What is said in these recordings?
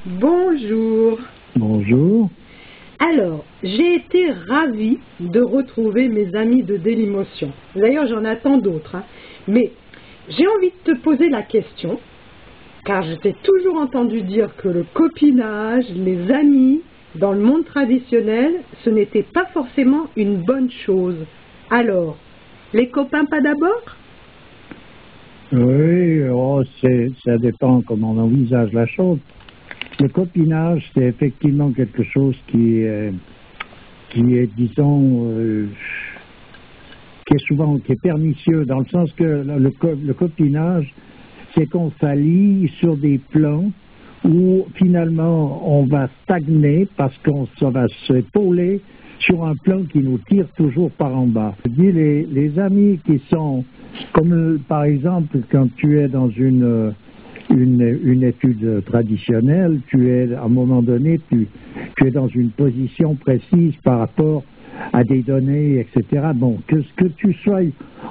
Bonjour. Bonjour. Alors, j'ai été ravie de retrouver mes amis de Dailymotion. D'ailleurs, j'en attends d'autres. Mais j'ai envie de te poser la question, car je t'ai toujours entendu dire que le copinage, les amis, dans le monde traditionnel, ce n'était pas forcément une bonne chose. Alors, les copains pas d'abord ? Oui, ça dépend comment on envisage la chose. Le copinage, c'est effectivement quelque chose qui est disons, qui est pernicieux, dans le sens que le copinage, c'est qu'on s'allie sur des plans où finalement on va stagner parce qu'on va s'épauler sur un plan qui nous tire toujours par en bas. Je dis les amis qui sont, comme par exemple quand tu es dans une étude traditionnelle, à un moment donné, tu es dans une position précise par rapport à des données, etc. Bon, que tu sois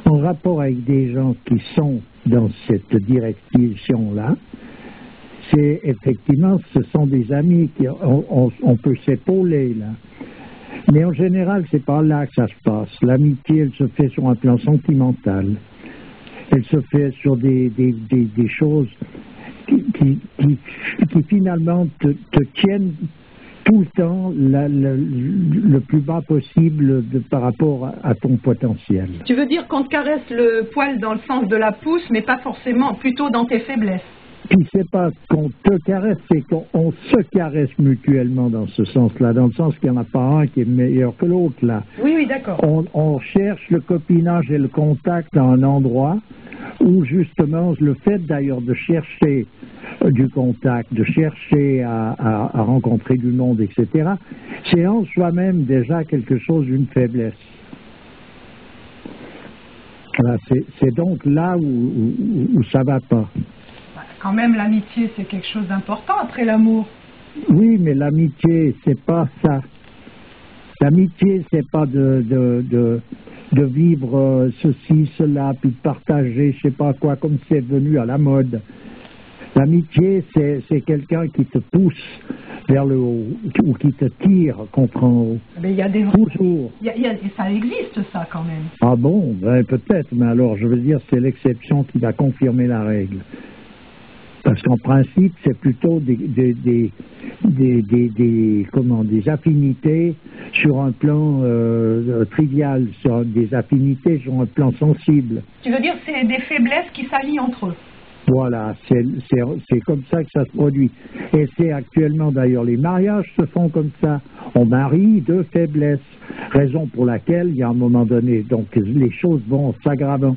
en rapport avec des gens qui sont dans cette direction-là, c'est effectivement, ce sont des amis on peut s'épauler là. Mais en général, c'est pas là que ça se passe. L'amitié, elle se fait sur un plan sentimental. Elle se fait sur des choses qui finalement te tiennent tout le temps le plus bas possible par rapport à ton potentiel. Tu veux dire qu'on te caresse le poil dans le sens de la pousse, mais pas forcément, plutôt dans tes faiblesses. Puis c'est pas qu'on te caresse, c'est qu'on se caresse mutuellement dans ce sens-là, dans le sens qu'il n'y en a pas un qui est meilleur que l'autre, là. Oui, d'accord. On cherche le copinage et le contact à un endroit où justement le fait d'ailleurs de chercher du contact, de chercher à rencontrer du monde, etc., c'est en soi-même déjà quelque chose d'une faiblesse. Voilà, c'est donc là où ça va pas. Quand même, l'amitié, c'est quelque chose d'important après l'amour. Oui, mais l'amitié, c'est pas ça. L'amitié, c'est pas de vivre ceci, cela, puis de partager, je sais pas quoi, comme c'est venu à la mode. L'amitié, c'est quelqu'un qui te pousse vers le haut, ou qui te tire contre en haut. Mais il y a des... Toujours. Ça existe, ça, quand même. Ah bon, ben, peut-être, mais alors, je veux dire, c'est l'exception qui va confirmer la règle. Parce qu'en principe, c'est plutôt des affinités sur un plan trivial, des affinités sur un plan sensible. Tu veux dire c'est des faiblesses qui s'allient entre eux? Voilà, c'est comme ça que ça se produit. Et c'est actuellement d'ailleurs, les mariages se font comme ça. On marie deux faiblesses, raison pour laquelle il y a un moment donné, donc les choses vont s'aggravant.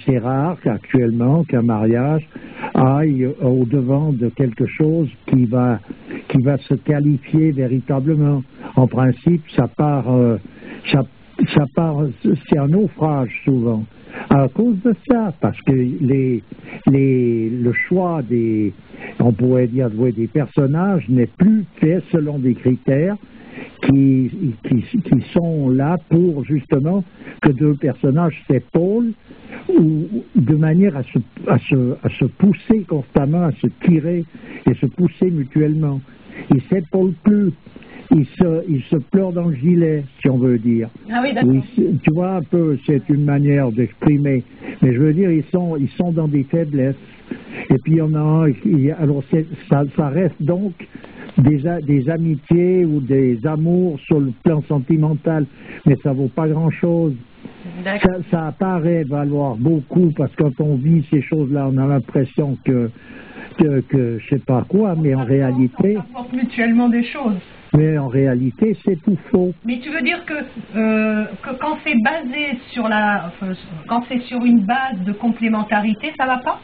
C'est rare qu'actuellement qu'un mariage aille au-devant de quelque chose qui va se qualifier véritablement. En principe, ça part, c'est un naufrage souvent. À cause de ça, parce que le choix on pourrait dire, des personnages n'est plus fait selon des critères qui sont là pour justement que deux personnages s'épaulent ou de manière à se pousser constamment, à se tirer et se pousser mutuellement. Ils s'épaulent plus. Il se pleure dans le gilet, si on veut dire. Ah oui, d'accord. Tu vois un peu, c'est une manière d'exprimer. Mais je veux dire, ils sont dans des faiblesses. Et puis il y en a un, alors ça reste donc des amitiés ou des amours sur le plan sentimental, mais ça vaut pas grand-chose. Ça apparaît valoir beaucoup, parce que quand on vit ces choses-là, on a l'impression que je sais pas quoi, mais en réalité... On apporte mutuellement des choses. Mais en réalité, c'est tout faux. Mais tu veux dire que quand c'est basé sur quand c'est sur une base de complémentarité, ça va pas?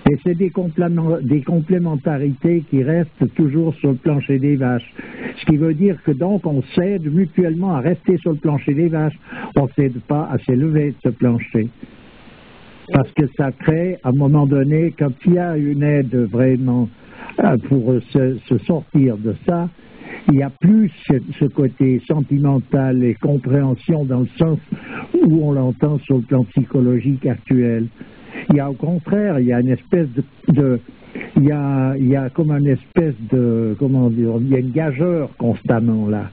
Et c'est des complémentarités qui restent toujours sur le plancher des vaches. Ce qui veut dire que donc on s'aide mutuellement à rester sur le plancher des vaches. On ne s'aide pas à s'élever de ce plancher. Parce que ça crée, à un moment donné, quand il y a une aide vraiment pour se sortir de ça, il n'y a plus ce côté sentimental et compréhension dans le sens où on l'entend sur le plan psychologique actuel. Il y a au contraire, il y a une espèce il y a comme une espèce de, comment dire, il y a une gageure constamment là.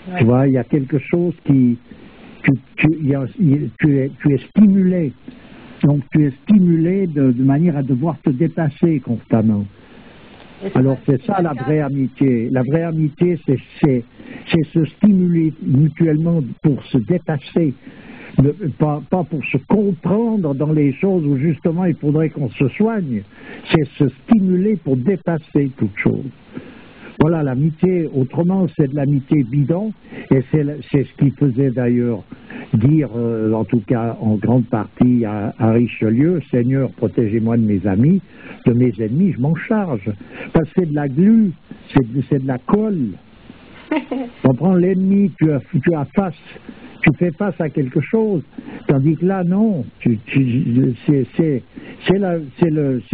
Ouais. Tu vois, il y a quelque chose qui, tu es stimulé. Donc tu es stimulé de manière à devoir te dépasser constamment. Alors c'est ça la vraie amitié. La vraie amitié, c'est se stimuler mutuellement pour se dépasser. Pas pour se comprendre dans les choses où justement il faudrait qu'on se soigne, c'est se stimuler pour dépasser toute chose. Voilà l'amitié, autrement c'est de l'amitié bidon, et c'est ce qui faisait d'ailleurs dire, en tout cas en grande partie à Richelieu, Seigneur protégez-moi de mes amis, de mes ennemis je m'en charge, parce que c'est de la glu, c'est de la colle. On prend l'ennemi, tu fais face à quelque chose, tandis que là, non, c'est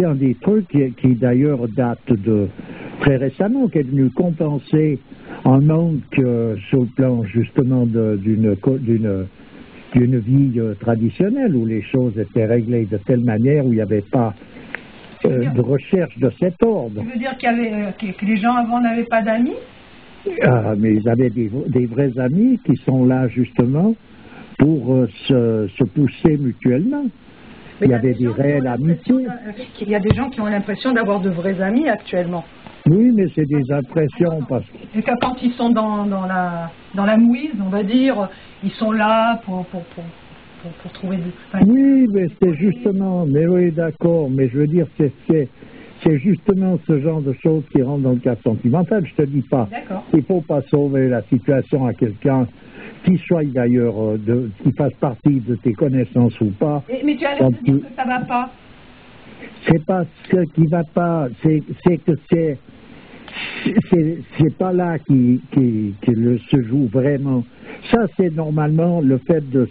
un des trucs qui d'ailleurs date de très récemment, qui est venu compenser un manque sur le plan justement d'une vie traditionnelle, où les choses étaient réglées de telle manière, où il n'y avait pas de recherche de cet ordre. Tu veux dire que les gens avant n'avaient pas d'amis? Ah, mais ils avaient des vrais amis qui sont là justement pour se pousser mutuellement. Mais il y avait des réelles amitiés. Il y a des gens qui ont l'impression d'avoir de vrais amis actuellement. Oui, mais c'est des impressions parce que... Et quand ils sont dans la mouise, on va dire, ils sont là pour trouver du... Enfin, oui, mais c'est justement... Mais oui, d'accord, mais je veux dire, c'est justement ce genre de choses qui rentrent dans le cas sentimental. Je te dis pas, il faut pas sauver la situation à quelqu'un qui soit d'ailleurs, qui fasse partie de tes connaissances ou pas. Mais tu as l'air de dire que ça va pas. C'est pas ce qui va pas, c'est que c'est pas là qui se joue vraiment. Ça, c'est normalement le fait de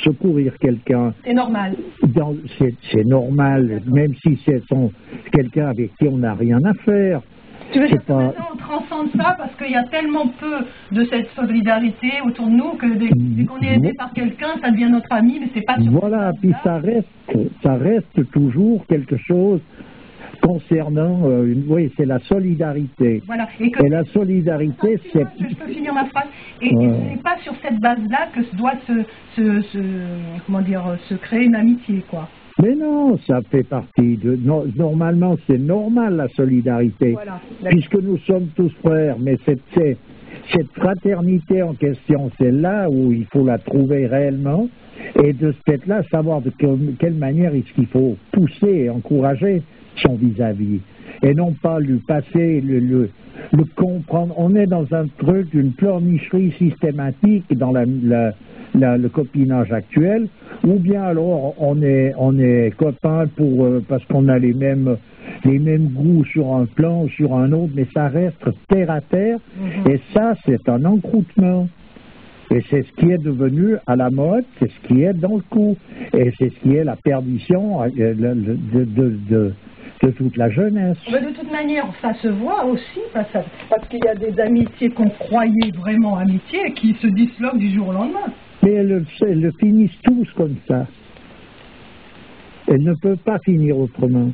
secourir quelqu'un. C'est normal. C'est normal, même si c'est quelqu'un avec qui on n'a rien à faire. Tu veux dire que maintenant on transcende ça parce qu'il y a tellement peu de cette solidarité autour de nous que dès qu'on est aidé par quelqu'un, ça devient notre ami, mais c'est pas sur voilà, puis ça reste toujours quelque chose concernant, oui, c'est la solidarité. Voilà. Et la solidarité, c'est... Je peux finir ma phrase. Et ce n'est pas sur cette base-là que doit se créer une amitié, quoi. Mais non, ça fait partie de... Normalement, c'est normal, la solidarité, voilà, puisque nous sommes tous frères, mais cette fraternité en question, c'est là où il faut la trouver réellement, et de ce fait-là, savoir de quelle manière est-ce qu'il faut pousser et encourager son vis-à-vis, et non pas lui passer, le comprendre. On est dans un truc d'une pleurnicherie systématique dans le copinage actuel, ou bien alors on est copains parce qu'on a les mêmes goûts sur un plan ou sur un autre, mais ça reste terre à terre, et ça c'est un encroûtement. Et c'est ce qui est devenu à la mode, c'est ce qui est dans le coup, et c'est ce qui est la perdition de toute la jeunesse. Mais de toute manière, ça se voit aussi, parce qu'il y a des amitiés qu'on croyait vraiment amitiés et qui se disloquent du jour au lendemain. Mais elles finissent tous comme ça. Elles ne peuvent pas finir autrement.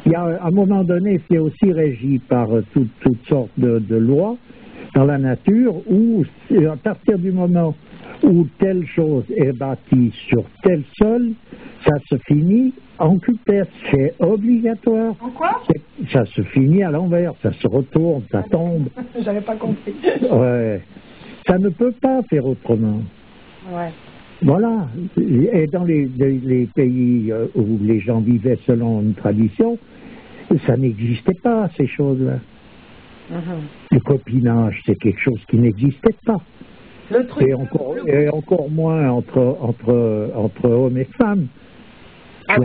Il y a, à un moment donné, c'est aussi régi par toutes sortes de lois dans la nature, où à partir du moment où telle chose est bâtie sur tel sol, ça se finit en cul-de-tête, c'est obligatoire. En quoi? Ça se finit à l'envers, ça se retourne, ça tombe. J'avais pas compris. Ouais. Ça ne peut pas faire autrement. Ouais. Voilà. Et dans les pays où les gens vivaient selon une tradition, ça n'existait pas, ces choses-là. Le copinage, c'est quelque chose qui n'existait pas. Et encore moins entre hommes et femmes. Ça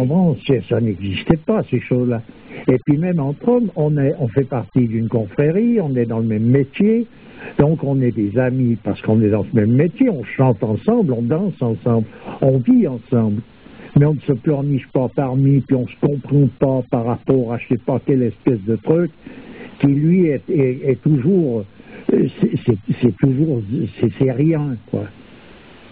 n'existait pas, ces choses-là. Et puis même entre hommes, on fait partie d'une confrérie, on est dans le même métier, donc on est des amis parce qu'on est dans ce même métier, on chante ensemble, on danse ensemble, on vit ensemble. Mais on ne se pleurniche pas parmi, puis on ne se comprend pas par rapport à je ne sais pas quelle espèce de truc, qui lui est toujours, c'est rien, quoi.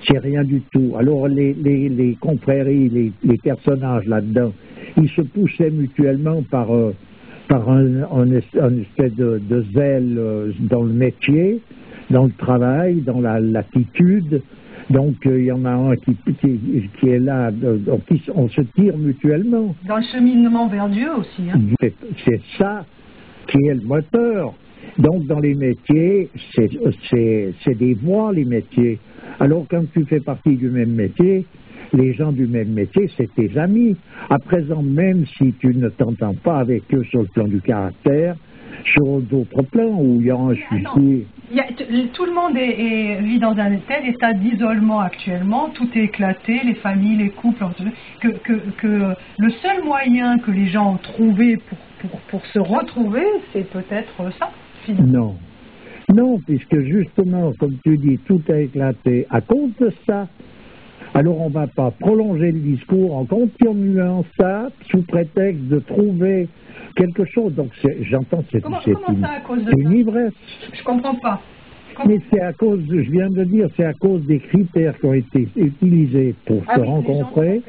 c'est rien du tout. Alors les confréries, les personnages là-dedans, ils se poussaient mutuellement par un espèce de zèle dans le métier, dans le travail, dans l'attitude. Donc il y en a un qui est là, donc on se tire mutuellement. Dans le cheminement vers Dieu aussi. Hein. C'est ça qui est le moteur. Donc dans les métiers, c'est des voies les métiers. Alors quand tu fais partie du même métier, les gens du même métier, c'est tes amis. À présent, même si tu ne t'entends pas avec eux sur le plan du caractère, sur d'autres plans où il y a un souci. Tout le monde vit dans un tel état d'isolement actuellement, tout est éclaté, les familles, les couples, que le seul moyen que les gens ont trouvé pour se retrouver, c'est peut-être ça, finalement. Non, puisque justement, comme tu dis, tout a éclaté à cause de ça. Alors on ne va pas prolonger le discours en continuant ça sous prétexte de trouver quelque chose. Donc j'entends c'est une ivresse. Je comprends pas. Mais c'est à cause, je viens de dire, c'est à cause des critères qui ont été utilisés pour se rencontrer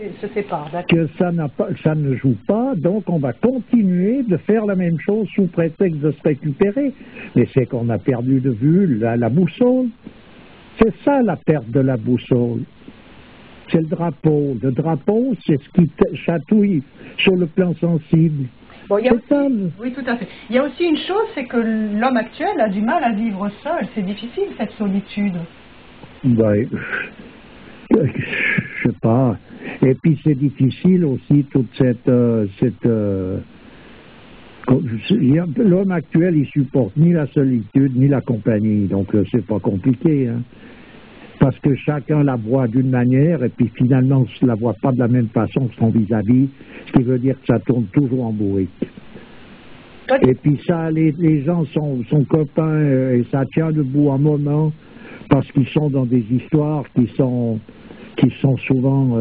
que ça ne joue pas. Donc on va continuer de faire la même chose sous prétexte de se récupérer. Mais c'est qu'on a perdu de vue la boussole. C'est ça la perte de la boussole. C'est le drapeau. Le drapeau, c'est ce qui chatouille sur le plan sensible. Bon, oui, tout à fait. Il y a aussi une chose, c'est que l'homme actuel a du mal à vivre seul. C'est difficile, cette solitude. Ben, je sais pas. Et puis c'est difficile aussi toute l'homme actuel, il supporte ni la solitude, ni la compagnie. Donc c'est pas compliqué, hein. Parce que chacun la voit d'une manière et puis finalement on ne la voit pas de la même façon que son vis-à-vis, ce qui veut dire que ça tourne toujours en bourrique. Et puis ça, les gens sont copains et ça tient debout un moment parce qu'ils sont dans des histoires qui sont souvent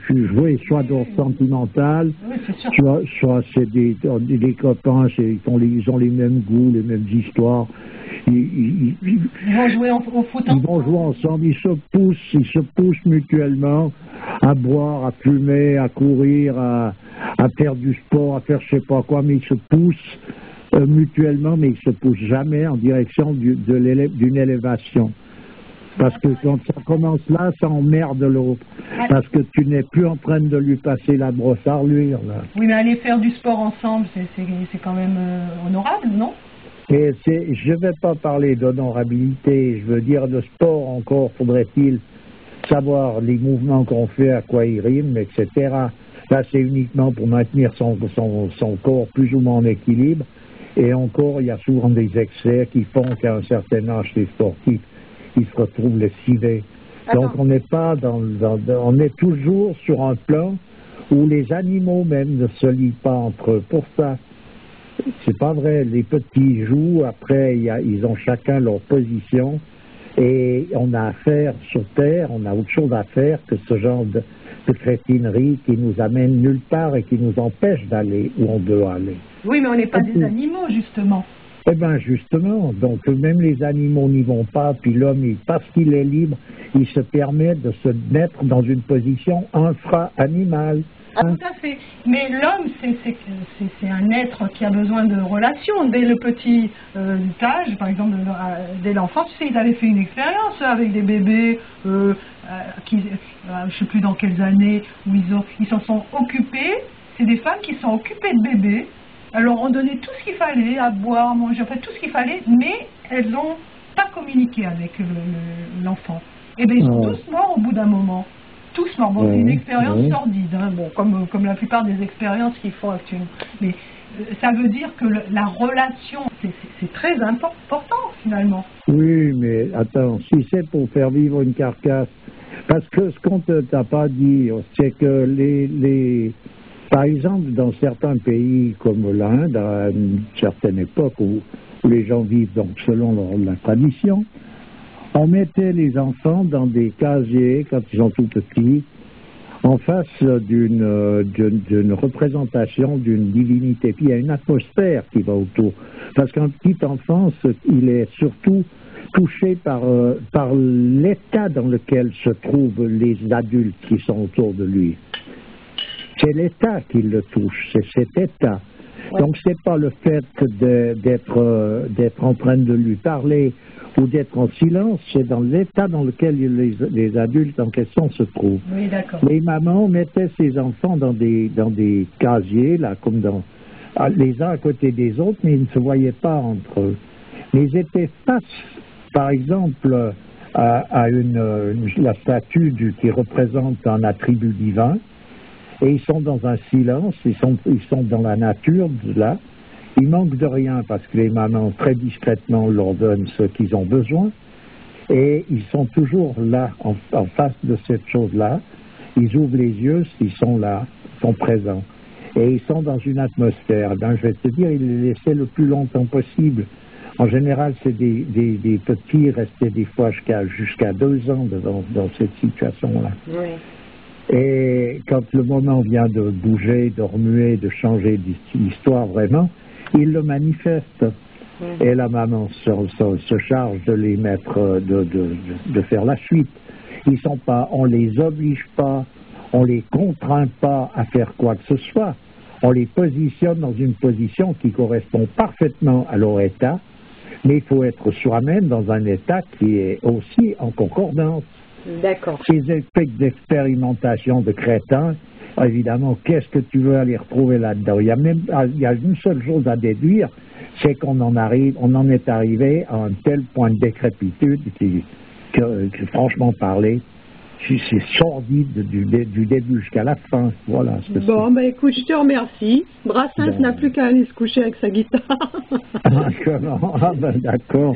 jouées soit d'ordre sentimental, soit c'est des copains, ils ont les mêmes goûts, les mêmes histoires. Ils vont jouer au foot ensemble. Ils vont jouer ensemble, ils se poussent mutuellement à boire, à fumer, à courir, à faire du sport, à faire je sais pas quoi, mais ils se poussent mutuellement, mais ils se poussent jamais en direction d'une élévation. Parce que quand ça commence là, ça emmerde l'autre. Parce que tu n'es plus en train de lui passer la brosse à reluire, là. Oui, mais aller faire du sport ensemble, c'est quand même honorable, non? Et je ne vais pas parler d'honorabilité, je veux dire de sport encore, faudrait-il savoir les mouvements qu'on fait, à quoi ils riment, etc. Là, c'est uniquement pour maintenir son corps plus ou moins en équilibre. Et encore, il y a souvent des excès qui font qu'à un certain âge, les sportifs, ils se retrouvent lessivés. Donc on n'est pas on est toujours sur un plan où les animaux même ne se lient pas entre eux. Pour ça, c'est pas vrai. Les petits jouent, après ils ont chacun leur position et on a affaire sur Terre, on a autre chose à faire que ce genre de crétinerie qui nous amène nulle part et qui nous empêche d'aller où on doit aller. Oui, mais on n'est pas des animaux, justement. Eh bien, justement, donc même les animaux n'y vont pas, puis l'homme, parce qu'il est libre, il se permet de se mettre dans une position infra-animale. Ah, tout à fait. Mais l'homme, c'est un être qui a besoin de relations. Dès le petit âge, par exemple, dès l'enfance, tu sais, ils avaient fait une expérience avec des bébés je ne sais plus dans quelles années, où ils s'en sont occupés. C'est des femmes qui sont occupées de bébés. Alors on donnait tout ce qu'il fallait, à boire, à manger, enfin tout ce qu'il fallait, mais elles n'ont pas communiqué avec l'enfant. Et bien ils sont tous morts au bout d'un moment. Tous morts. Bon, c'est une expérience sordide, hein, bon, comme la plupart des expériences qu'ils font actuellement. Mais ça veut dire que la relation, c'est très important finalement. Oui, mais attends, si c'est pour faire vivre une carcasse, parce que ce qu'on ne t'a pas dit, c'est que par exemple, dans certains pays comme l'Inde, à une certaine époque où les gens vivent donc selon la tradition, on mettait les enfants dans des casiers quand ils sont tout petits, en face d'une représentation d'une divinité. Puis il y a une atmosphère qui va autour. Parce qu'un petit enfant, il est surtout touché par l'état dans lequel se trouvent les adultes qui sont autour de lui. C'est l'état qui le touche, c'est cet état. Ouais. Donc c'est pas le fait d'être en train de lui parler ou d'être en silence, c'est dans l'état dans lequel les adultes en question se trouvent. Oui, d'accord. Les mamans mettaient ses enfants dans des casiers, là, comme les uns à côté des autres, mais ils ne se voyaient pas entre eux. Mais ils étaient face, par exemple, à la statue qui représente un attribut divin, et ils sont dans un silence, ils sont dans la nature, là. Ils manquent de rien parce que les mamans, très discrètement, leur donnent ce qu'ils ont besoin, et ils sont toujours là, en face de cette chose-là. Ils ouvrent les yeux, ils sont là, ils sont présents. Et ils sont dans une atmosphère. Ben, je vais te dire, ils les laissaient le plus longtemps possible. En général, c'est des petits restés des fois jusqu'à 2 ans dans cette situation-là. Oui. Et quand le moment vient de bouger, de remuer, de changer d'histoire vraiment, ils le manifestent. Et la maman se charge de les mettre, de faire la suite. On les oblige pas, on les contraint pas à faire quoi que ce soit. On les positionne dans une position qui correspond parfaitement à leur état, mais il faut être soi-même dans un état qui est aussi en concordance. D'accord. Ces effets d'expérimentation de crétins, évidemment, qu'est-ce que tu veux aller retrouver là-dedans? Il y a une seule chose à déduire, c'est qu'on en est arrivé à un tel point de décrépitude que franchement parler, c'est sordide du début jusqu'à la fin. Voilà. Bon, ben écoute, je te remercie. Brassens n'a plus qu'à aller se coucher avec sa guitare. Ah ben d'accord.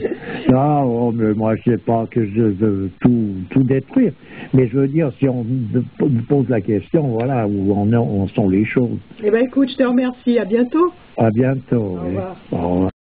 Non, mais moi je sais pas que je veux tout détruire. Mais je veux dire, si on me pose la question, voilà où en sont les choses. Eh ben écoute, je te remercie. À bientôt. À bientôt. Au revoir. Au revoir.